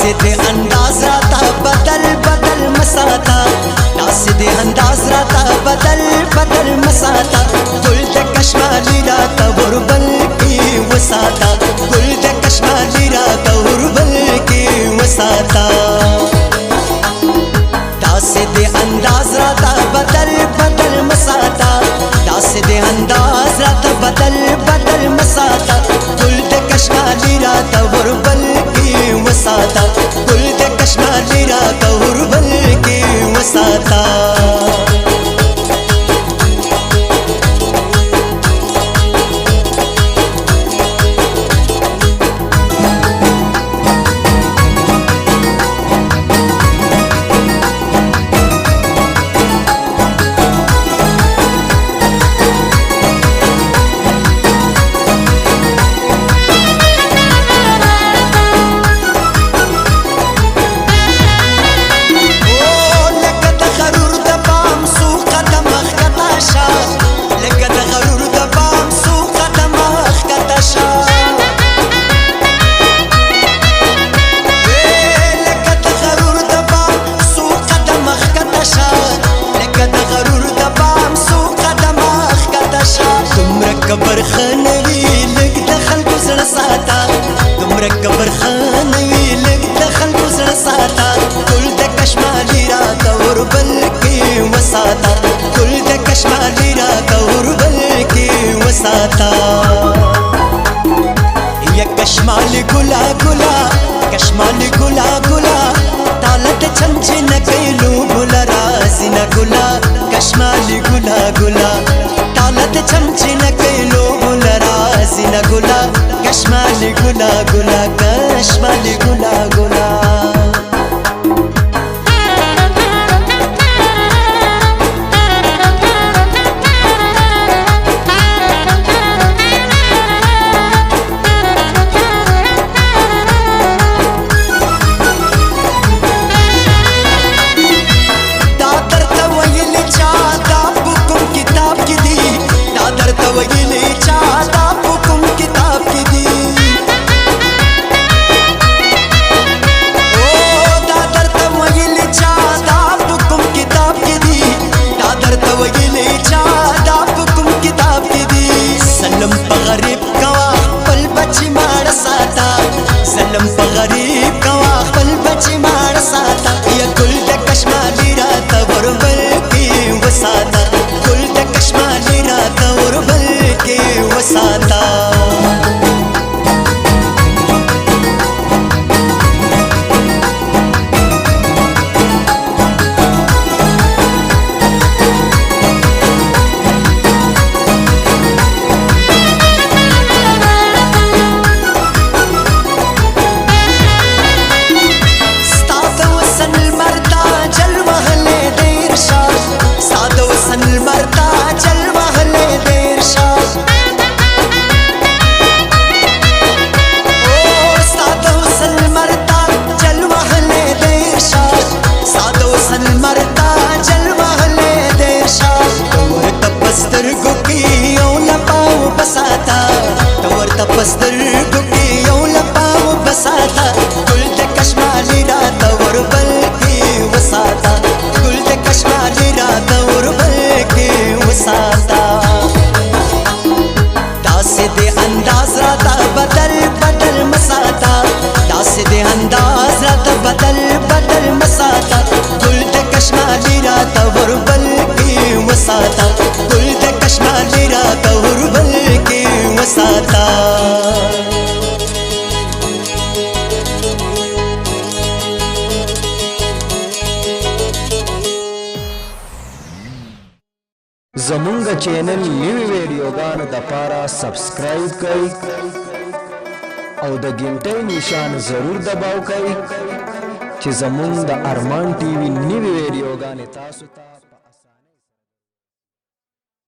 داسې دې انداز راته بدل بدل مساته داسې دې انداز راته بدل بدل مساته ګل د کشمالي راته وربل کې وساته ګل د کشمالي راته وربل کې وساته داسې دې انداز راته بدل بدل مساته داسې دې انداز راته بدل بدل مساته ګل د کشمالي راته وربل کې وساته ګل د کشمالي راته وربل کې وساته کبر خانوي لګ د خلکو زړه ساته دومره کبر خانوي لګ د خلکو زړه ساته ګل د کشمالي راته وربل کې وساته ګل د کشمالي راته وربل کې وساته یا کشمالي ګلا ګلا کشمالي ګلا ګلا تاله د چمچې نه کوي لوبله راځي نه ګلا کشمالي ګلا ګلا تاله د چمچې نه کوي لوبله راځي نه ګلا کشمالي ګلا ګلا کشمالي ګلا ګلا ظلم په غریب کوا خپل بچی ماړه ساته ظلم په غریب کوا خپل بچی ماړه ساته یا ګل د کشمالي راته وربل کې وساته ګل د کشمالي راته وربل کې وساته پسترګو کې یو لپاو بساته ګل د کشمالي راته وربل کې وساته ګل د کشمالي راته وربل کې وساته داسې دې انداز راته بدل بدل مساته داسې دې انداز راته بدل بدل مساته ګل د کشمالي راته وربل کې وساته ګل د کشمالي راته وربل کې وساته زمونږ چینل نوی ویډیوګانو د پاره سبسکرایب کړئ او د غنټۍ نشان ضرور دباو کړئ چې زمونږ د ارمان ټي وي نوی ویډیوګانې تاسو ته